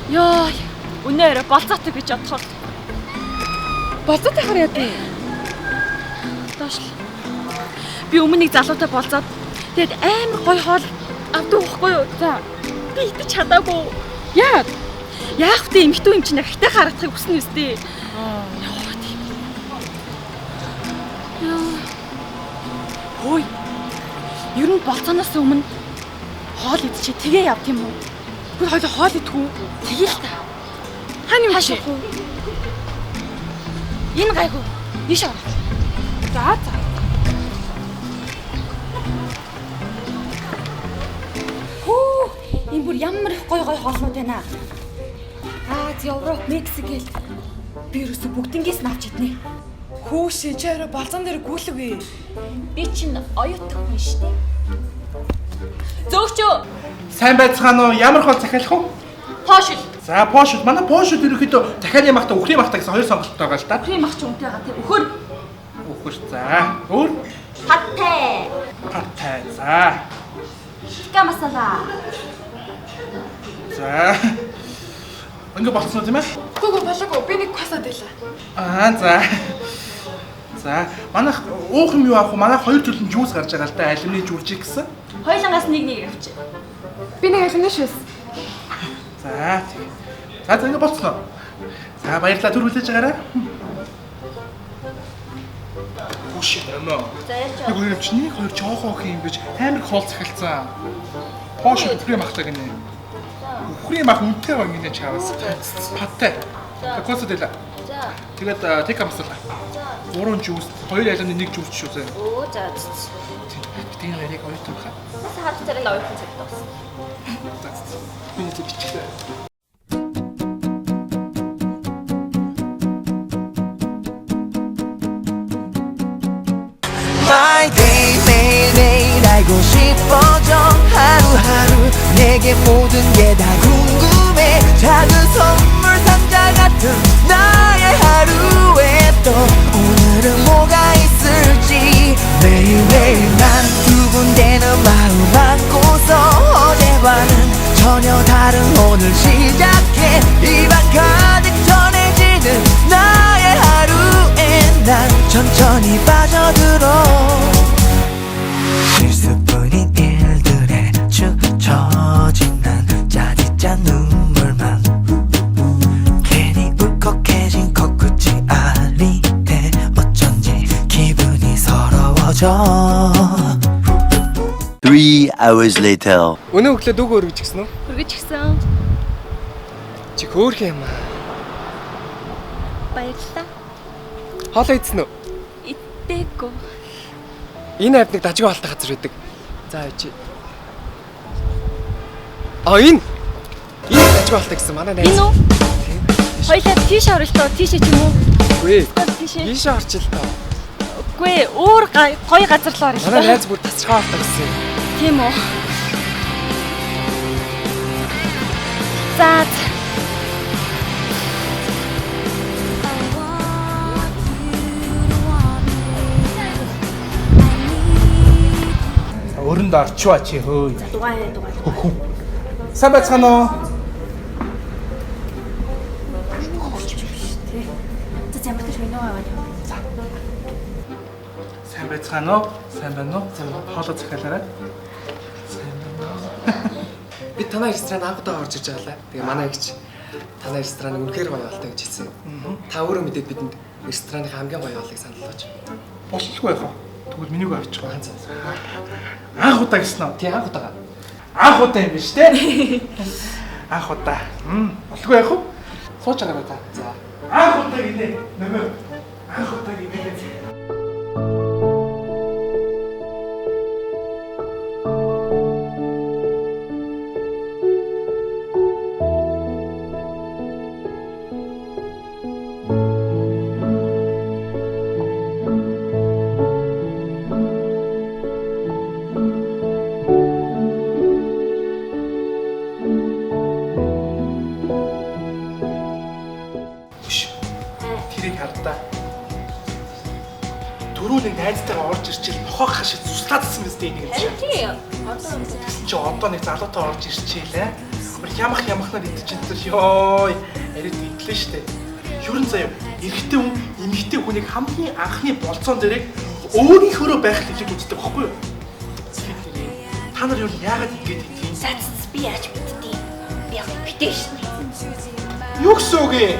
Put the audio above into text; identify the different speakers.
Speaker 1: Ёо, үнээр болцоотой гэж бодохоор.
Speaker 2: Болцоотой хараад ээ.
Speaker 1: Доош л. Би өмнө нэг залуутай болцоод тэгэд амар гоё хоол авдаг байхгүй юу? За. Би идэж чадаагүй.
Speaker 2: Яагаад?
Speaker 1: Яах вэ? Эмхтүү юм чинь ахтай харагдахыг хүснэ үстэй. Ёо, тийм. Ёо. Хөөе. Ер нь болцооноос өмнө хоол идчихээ тэгээ яв тийм үү? Би хоёул хоол идэхгүй. Тэгээ л та. Хаана юм чи? Энэ гайгүй. Ийш орох.
Speaker 2: За за.
Speaker 1: Энэ бүр ямар их гоё хоолнууд байна. Аз, Европ, Мексик гэл би ерөөсө бүгднгээс нь авч иднэ.
Speaker 2: Хүүшээ чи арай балзан дээр гүйлэвэ.
Speaker 1: Би чинь оюутан хүн шүү дээ. Зөөгчөө.
Speaker 3: Сайн байцгаана уу? Ямар хоол захиалах уу?
Speaker 1: Пошил.
Speaker 3: За, пошил. Манай пошил ерөөхдөө дахианы махта, үхрийн махта гэсэн хоёр сонголттой байгаа л да.
Speaker 1: Крем ах ч үнтэйгаа тий. Өхөр.
Speaker 3: Үхэр. За. Өөр.
Speaker 1: Патте.
Speaker 3: Патте. За.
Speaker 1: Тика масала.
Speaker 3: За. Ингээ болцсон уу тийм ээ?
Speaker 2: Гүг болоогүй. Би нэг квасаад байлаа.
Speaker 3: За. За. Манайх уух юм юу авах вэ? Манайх хоёр төрлийн жуус гарч байгаа л да. Алимны жууржиг гэсэн.
Speaker 1: Хоёулангаас нэг авчи.
Speaker 2: Би нэг алимны шээс.
Speaker 3: За. За, ингээ болцсон уу? За, баярлалаа. Түр хүлээж байгаарай. Бүш юм.
Speaker 1: За яач.
Speaker 3: Нэг хоёр чинь нэг хоёр жоохоо юм биш. Амар их хоол захилцсан. Пошил үхрийн махта гинэ. Үхрийн мах үнэтэй баг гинэ чаваас. Патте. Косод эла.
Speaker 1: За.
Speaker 3: Тэгээд тек амсала. За. 3 жуус, 2 яланы 1 жуус шүү зэ.
Speaker 1: Оо за.
Speaker 3: Тийм яг оюутан хаа.
Speaker 1: Саад царай л оюутан цаг тагсан.
Speaker 3: За. Би нэг биччихлээ.
Speaker 4: My day 매일매일 알고 싶어져 하루하루 내게 모든 게 다 궁금해 작은 선물 상자 같은 나의 하루에 또 오늘은 뭐가 있을지 매일매일 난 두근대는 마음 안고서 어제와는 전혀 다른 오늘 시작해 입안 가득 전해지는 나의 하루에 난 천천히 빠져들어 실수뿐인 일들에 축 처진 난 짜릿짠 눈물만 괜히 울컥해진 코끝이 아리대 어쩐지 기분이 서러워져
Speaker 5: 3 hours later.
Speaker 6: Өнөө өглөө дүүг өргөж гисэн үү?
Speaker 1: Хүргэж гисэн.
Speaker 6: Чи хөөх юм аа.
Speaker 1: Баярлалаа.
Speaker 6: Хоолоо идсэн үү?
Speaker 1: Идээгүй.
Speaker 6: Энэ авныг дажгүй хаалтай газар байдаг. За чи. Энэ дажгүй хаалтай гэсэн манай найз.
Speaker 1: Энэ үү? Хоёлаа тийш оролтоо тийшээ ч юм уу?
Speaker 6: Үгүй.
Speaker 1: Тийшээ.
Speaker 6: Ийш орч л таа.
Speaker 1: Үгүй өөр гоё газар л орё.
Speaker 6: Манай найз бүр тасчгаа хаалтай гэсэн.
Speaker 1: Тийм үү? За.
Speaker 3: Өрөнд орчваа чи хөөе.
Speaker 1: Дугаан.
Speaker 3: Сайн байцгаана уу?
Speaker 1: За замбартай шойноо аваад.
Speaker 3: Сайн байцгаана уу? Сайн байна уу? Хоолоо захиалаарай. Сайн байна уу?
Speaker 6: Би танай ресторанд анхудаа орж иж байгаа. Тэгээ манай эгч танай рестораныг үнэхээр гоё болтой гэж хэлсэн. Та өөрөө мэдээд бидэнд рестораныг хамгийн гоё болыг санал болгож.
Speaker 3: Болчихгүй яах вэ? Тэгвэл менюг авчих
Speaker 6: Ганц.
Speaker 3: Анх удаа гэсэн үү?
Speaker 6: Тий анх удаага.
Speaker 3: Анх удаа юм биш үү? Анх удаа. Болгүй яах вэ? Сууж байгаа та. За. Анх удаа гинэ. Нөгөө анх удаа гинэ. Тэрийг хардаа. Төрүүлэн найзтайгаа орж ирчихэл нохоо хашиж туслаадсан мэт энийг юм шиг.
Speaker 1: Тий. Одоо
Speaker 3: Чи одоо нэг залуутай орж ирчихээ. ямахнаар идчихсэн тэр ёо. Яриад идлээ штэ. Юу н заяа. Эрэгтэй хүн эмэгтэй хүнийг хамгийн анхны болцоон дээрээ өөрийнхөө байх гэж үздэг байхгүй юу? Та нар юу яагаад ингэж идэх юм?
Speaker 1: Сац би яаж мэдтий. Би яг битээ шнэ.
Speaker 3: Юу гэсэн үг юм?